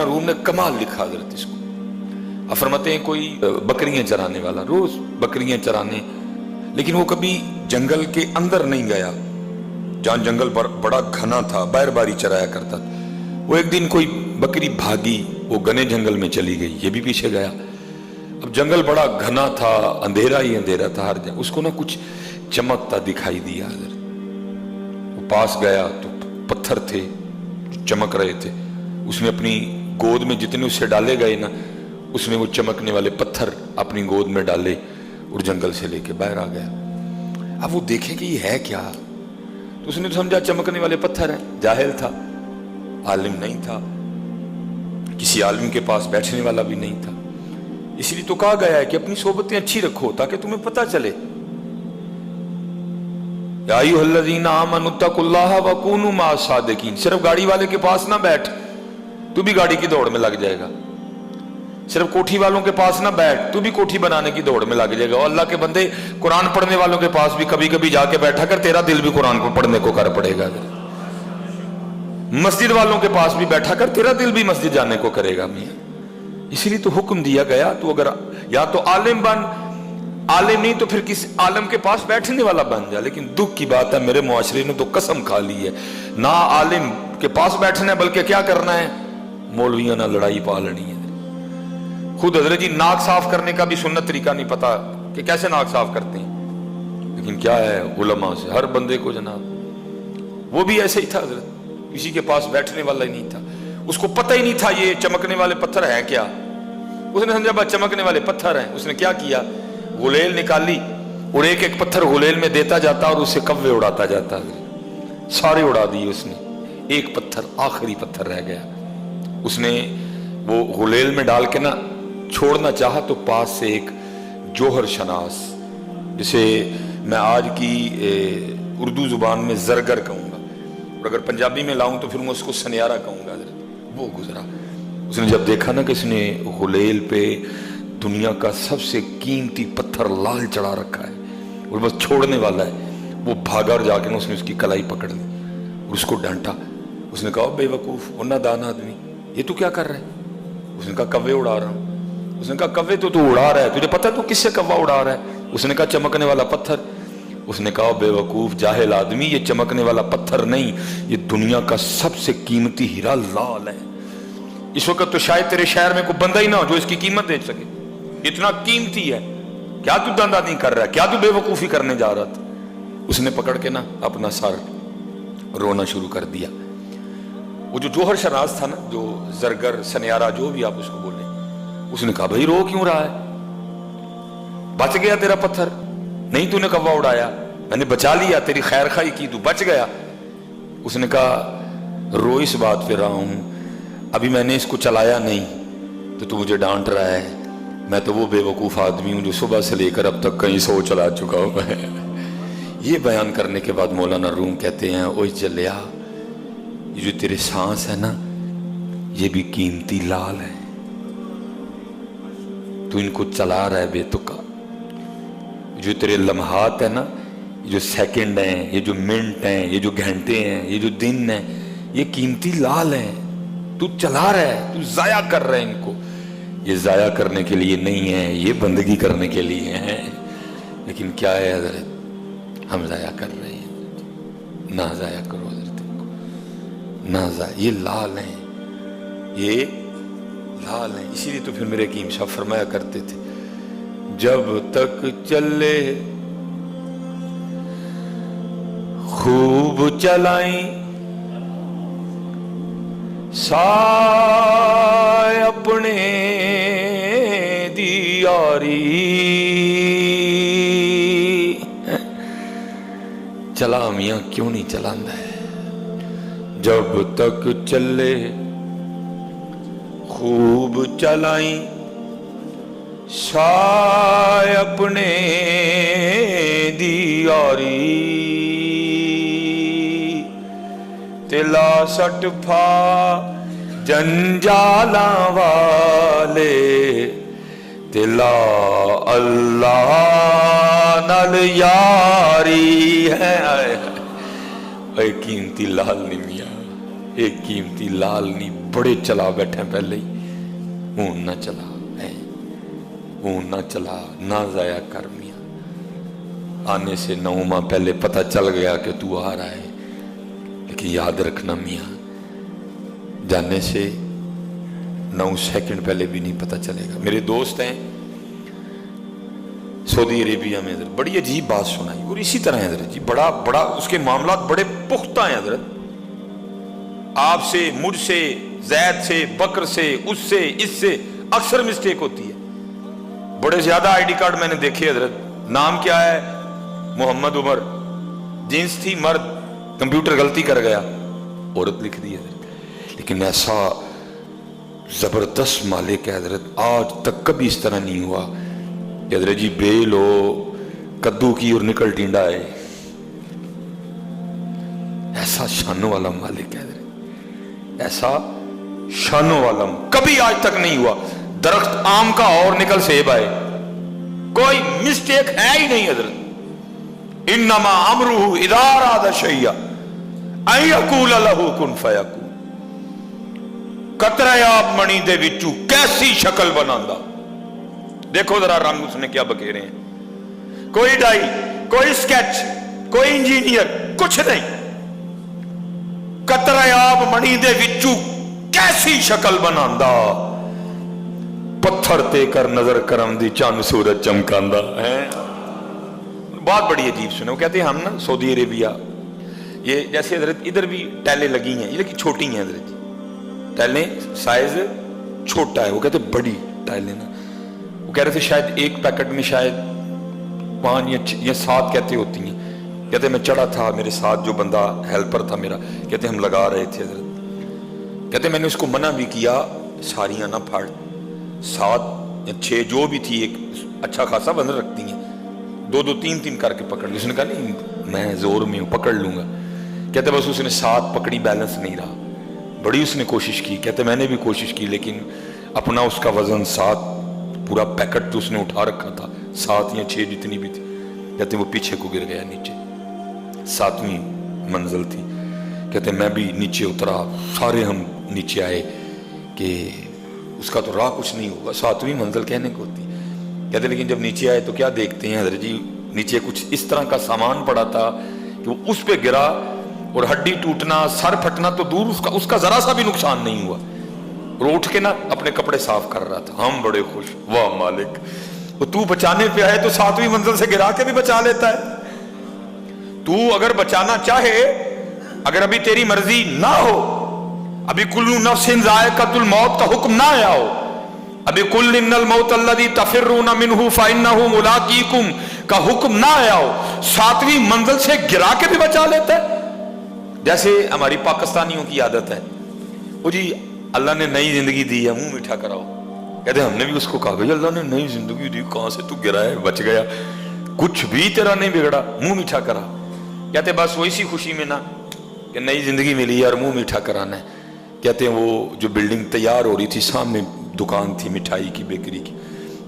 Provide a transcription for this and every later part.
Room ने कमाल लिखा हजरत इसको। आप फरमाते हैं कोई बकरियां चराने वाला रोज बकरियां चराने, लेकिन वो कभी जंगल के अंदर नहीं गया जहां जंगल बड़ा घना था, बार बारी चराया करता था। वो एक दिन कोई बकरी भागी, वो घने जंगल में चली गई, ये भी पीछे गया। अब जंगल बड़ा घना था, अंधेरा ही अंधेरा था हर जगह। उसको ना कुछ चमकता दिखाई दिया। वो पास गया तो पत्थर थे चमक रहे थे। उसने अपनी गोद में जितने उससे डाले गए ना, उसने वो चमकने वाले पत्थर अपनी गोद में डाले और जंगल से लेके बाहर आ गया। अब वो देखे कि ये है क्या, तो उसने समझा चमकने वाले पत्थर हैं। जाहिल था, आलिम नहीं था, किसी आलिम के पास बैठने वाला भी नहीं था। इसलिए तो कहा गया है कि अपनी सोबतें अच्छी रखो ताकि तुम्हें पता चले। या अय्युहल्लज़ीना आमनुत्तकुल्लाह वकूनू मअस सादिकीन। सिर्फ गाड़ी वाले के पास ना बैठ, तू भी गाड़ी की दौड़ में लग जाएगा। सिर्फ कोठी वालों के पास ना बैठ, तू भी कोठी बनाने की दौड़ में लग जाएगा। और अल्लाह के बंदे, कुरान पढ़ने वालों के पास भी कभी कभी जाके बैठा कर, तेरा दिल भी कुरान को पढ़ने को कर पड़ेगा। मस्जिद वालों के पास भी बैठा कर, तेरा दिल भी मस्जिद जाने को करेगा मियां। इसीलिए तो हुक्म दिया गया, तो अगर या तो आलिम बन, आलिम नहीं तो फिर किसी आलिम के पास बैठने वाला बन जा। लेकिन दुख की बात है, मेरे मुआशरे ने तो कसम खा ली है, ना आलिम के पास बैठना है बल्कि क्या करना है, मौलवियों ना लड़ाई पालनी है। खुद हजरत जी नाक साफ करने का भी सुन्नत तरीका नहीं पता कि कैसे नाक साफ करते हैं, लेकिन क्या है उलमा से हर बंदे को जनाब। वो भी ऐसे ही था हजरत, किसी के पास बैठने वाला ही नहीं था। उसको पता ही नहीं था ये चमकने वाले पत्थर है क्या। उसने समझा बस चमकने वाले पत्थर हैं। उसने क्या किया, गुलेल निकाली और एक एक पत्थर गुलेल में देता जाता और उससे कव्वे उड़ाता जाता। सारे उड़ा दिए उसने, एक पत्थर आखिरी पत्थर रह गया। उसने वो गुलेल में डाल के ना छोड़ना चाहा तो पास से एक जोहर शनास, जिसे मैं आज की उर्दू जुबान में जरगर कहूँगा और अगर पंजाबी में लाऊं तो फिर मैं उसको सनियारा कहूँगा, वो गुजरा। उसने जब देखा ना कि इसने गुलेल पे दुनिया का सबसे कीमती पत्थर लाल चढ़ा रखा है और बस छोड़ने वाला है, वो भागा और जाके ना उसने उसकी कलाई पकड़ ली और उसको डांटा। उसने कहा बेवकूफ़ और नादान आदमी, ये तू क्या कर रहा है। उसने कहा कव्वे उड़ा रहा हूँ। उसने कहा कव्वे तो तू उड़ा रहा है, तुझे पता है तू किससे कव्वा उड़ा रहा है। उसने कहा चमकने वाला पत्थर। उसने कहा बेवकूफ़ जाहिल आदमी, ये चमकने वाला पत्थर नहीं, ये दुनिया का सबसे कीमती हीरा लाल है। इस वक्त तो शायद तेरे शहर में कोई बंदा ही ना हो जो इसकी कीमत दे सके, इतना कीमती है। क्या तू धंधा नहीं कर रहा है, क्या तू बेवकूफ़ी करने जा रहा था। उसने पकड़ के ना अपना सर रोना शुरू कर दिया। वो जो जोहर शनास था ना, जो जरगर सनियारा जो भी आप उसको बोले, उसने कहा भाई रो क्यों रहा है, बच गया तेरा पत्थर, नहीं तूने कव्वा उड़ाया, मैंने बचा लिया, तेरी खैर खाई की, तू बच गया। उसने कहा रो इस बात पे रहा हूं, अभी मैंने इसको चलाया नहीं तो तू मुझे डांट रहा है। मैं तो वो बेवकूफ़ आदमी हूं जो सुबह से लेकर अब तक कहीं 100 चला चुका हूं। ये बयान करने के बाद मौलाना रूम कहते हैं ओए जलिया, ये जो तेरे सांस है ना, ये भी कीमती लाल है, तू इनको चला रहा है बेतुका। जो तेरे लम्हात है ना, ये जो सेकंड हैं, ये जो मिनट हैं, ये जो घंटे हैं, ये जो दिन हैं, ये कीमती लाल हैं, तू चला रहा है, तू जाया कर रहा है इनको। ये जाया करने के लिए नहीं है, ये बंदगी करने के लिए है। लेकिन क्या है हजरत, हम जाया कर रहे हैं। ना जाया करो हजरत इनको, ना जाया, ये लाल हैं, ये लाल हैं। इसीलिए तो फिर मेरे हकीम साहब फरमाया करते थे, जब तक चले खूब चलाई साय अपने दी यारी। चला मियां क्यों नहीं चलांदा है। जब तक चले खूब चलाई साय अपने दी यारी। तिला सटफा जंजाला वाले, तिला अल्लाह नल यारी है। कीमती लाल नहीं मियां, एक कीमती लाल नहीं, बड़े चला बैठे पहले ही, हूं ना चला है, हूं ना चला, ना जाया कर मियां। आने से 9 माह पहले पता चल गया कि तू आ रहा है, लेकिन याद रखना मियां, जाने से 9 सेकंड पहले भी नहीं पता चलेगा। मेरे दोस्त हैं सऊदी अरेबिया में, हजरत बड़ी अजीब बात सुनाई, और इसी तरह हजरत जी बड़ा बड़ा उसके मामलात बड़े पुख्ता हैं हजरत, आपसे, मुझसे, जैद से, बकर से, उससे, इससे अक्सर मिस्टेक होती है। बड़े ज्यादा आईडी कार्ड मैंने देखे हजरत, नाम क्या है, मोहम्मद उमर, जींस थी मर्द, कंप्यूटर गलती कर गया, औरत लिख दी हजरत। लेकिन ऐसा जबरदस्त मालिक है हजरत, आज तक कभी इस तरह नहीं हुआ कि हजरत जी बेल हो कद्दू की और निकल टिंडा है। ऐसा शानों वाला मालिक है हजरत, ऐसा शानों वाला कभी आज तक नहीं हुआ। दरख्त आम का और निकल सेब आए, कोई मिस्टेक है ही नहीं हजरत। इन्नमा अमरुहु इज़ा अरादा शैया अन यकूल लहू कुन फयकून। कतरायाब मणि दे विचू कैसी शक्ल बनांदा, देखो जरा रंग उसने क्या बखेरे हैं, कोई डाई, कोई स्केच, कोई इंजीनियर, कुछ नहीं। कतरायाब मणि दे विचू कैसी शक्ल बनांदा, पत्थर ते कर नजर करम दी चंद सूरज चमकांदा है। बात बड़ी अजीब सुने, वो कहते हैं हम ना सऊदी अरेबिया, ये जैसे हजरत इधर भी टाइलें लगी हैं, ये लेकिन छोटी हैं हजरत जी, टाइलें साइज छोटा है, वो कहते बड़ी टाइलें ना, वो कह रहे थे शायद एक पैकेट में शायद 5 या 7 कहते होती हैं। कहते मैं चढ़ा था, मेरे साथ जो बंदा हेल्पर था मेरा, कहते हम लगा रहे थे हजरत, कहते मैंने उसको मना भी किया सारियां ना फाड़, 7 या 6 जो भी थी, एक अच्छा खासा वजन रखती हैं, 2-2 3-3 करके पकड़ ली। उसने कहा नहीं मैं जोर में हूं, पकड़ लूंगा। कहते बस उसने 7 पकड़ी, बैलेंस नहीं रहा, बड़ी उसने कोशिश की। कहते मैंने भी कोशिश की, लेकिन अपना उसका वजन 7, पूरा पैकेट जो उसने उठा रखा था 7 या 6 जितनी भी थी, कहते वो पीछे को गिर गया नीचे, 7वीं मंजिल थी। कहते मैं भी नीचे उतरा, सारे हम नीचे आए कि उसका तो राह कुछ नहीं होगा, 7वीं मंजिल कहने को होती। कहते लेकिन जब नीचे आए तो क्या देखते हैं हजरत जी, नीचे कुछ इस तरह का सामान पड़ा था कि वो उस पे गिरा, और हड्डी टूटना, सर फटना तो दूर, उसका जरा सा भी नुकसान नहीं हुआ। और उठ के ना अपने कपड़े साफ कर रहा था। हम बड़े खुश, वाह मालिक, वो तू बचाने पे आए तो 7वीं मंजिल से गिरा के भी बचा लेता है। तू अगर बचाना चाहे, अगर अभी तेरी मर्जी ना हो, अभी कुल्लू नफ्सिन ज़ाइक़तुल मौत का हुक्म ना आया हो, अभी कुल इन्नल मौत अल्लज़ी तफ़िर्रूना मिन्हु फ़इन्नहु मुलाक़ीकुम का हुक्म ना आया हो, 7वीं मंजिल से गिरा के भी बचा लेता है। जैसे हमारी पाकिस्तानियों की आदत है, वो जी अल्लाह ने नई जिंदगी दी है, मुंह मीठा कराओ। कहते हमने भी उसको कहा भाई अल्लाह ने नई जिंदगी दी, कहां से तू गिरा है, बच गया, कुछ भी तेरा नहीं बिगड़ा, मुंह मीठा करा। कहते बस वो इसी खुशी में ना कि नई जिंदगी मिली और मुंह मीठा कराना है। कहते हैं वो जो बिल्डिंग तैयार हो रही थी, सामने दुकान थी मिठाई की, बेकरी की,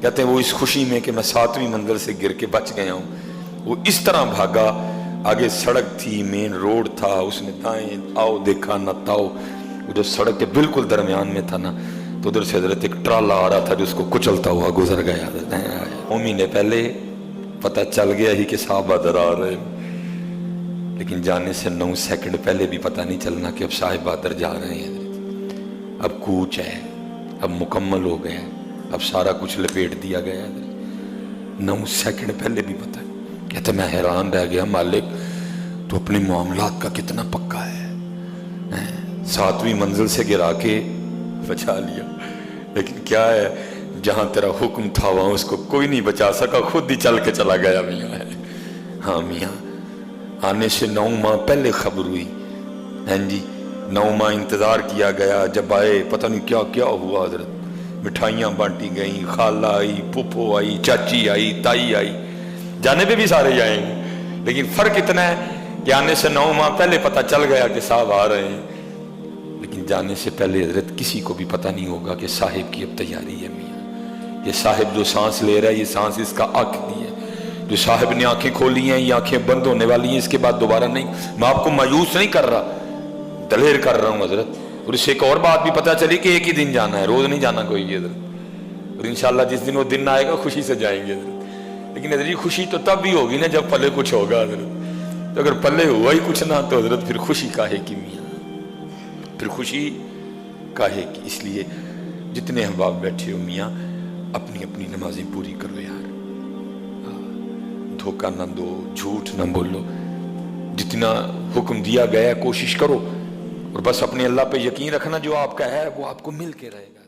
कहते हैं वो इस खुशी में कि मैं 7वीं मंजिल से गिर के बच गया हूँ, वो इस तरह भागा, आगे सड़क थी, मेन रोड था, उसने दाएं आओ देखा न ताओ, उधर सड़क के बिल्कुल दरमियान में था ना, तो उधर से हजरत एक ट्राला आ रहा था जो उसको कुचलता हुआ गुजर गया। 9 महीने पहले पता चल गया ही कि साहब बदर आ रहे, लेकिन जाने से 9 सेकंड पहले भी पता नहीं चलना कि अब साहिब बहादुर जा रहे हैं। अब कूच है, अब मुकम्मल हो गया, अब सारा कुछ लपेट दिया गया। 9 सेकंड पहले भी पता है। कहते मैं हैरान रह गया, मालिक तो अपने मामलात का कितना पक्का है, 7वीं मंजिल से गिरा के बचा लिया। लेकिन क्या है, जहां तेरा हुक्म था वहां उसको कोई नहीं बचा सका, खुद ही चल के चला गया मियाँ है। हाँ मियाँ, आने से 9 माह पहले खबर हुई, हैं जी, 9 माह इंतजार किया गया, जब आए पता नहीं क्या क्या हुआ हजरत, मिठाइयाँ बांटी गई, खाला आई, फूफो आई, चाची आई, ताई आई, जाने पे भी सारे जाएंगे, लेकिन फर्क इतना है कि आने से 9 माह पहले पता चल गया कि साहब आ रहे हैं, लेकिन जाने से पहले हजरत किसी को भी पता नहीं होगा कि साहिब की अब तैयारी है। मियाँ ये साहिब जो सांस ले रहा है, ये सांस इसका आखिरी है। जो साहिब ने आंखें खोली हैं, ये आंखें बंद होने वाली हैं, इसके बाद दोबारा नहीं। मैं आपको मायूस नहीं कर रहा, दलेर कर रहा हूँ हजरत, اور اس سے ایک اور بات بھی پتہ چلی کہ ایک ہی دن جانا ہے، روز نہیں جانا کوئی بھی حضرت، اور انشاءاللہ جس دن وہ دن آئے گا خوشی سے جائیں گے حضرت۔ لیکن حضرت خوشی تو تب بھی ہوگی نا جب پلے کچھ ہوگا حضرت، تو اگر پلے ہوا ہی کچھ نہ تو حضرت پھر خوشی کاہے کی میاں، پھر خوشی کاہے کی۔ اس لیے جتنے احباب بیٹھے ہو میاں اپنی اپنی نمازیں پوری کرو یار، دھوکہ نہ دو، جھوٹ نہ بولو، جتنا حکم دیا گیا ہے کوشش کرو، اور بس اپنے اللہ پہ یقین رکھنا، جو آپ کا ہے وہ آپ کو مل کے رہے گا۔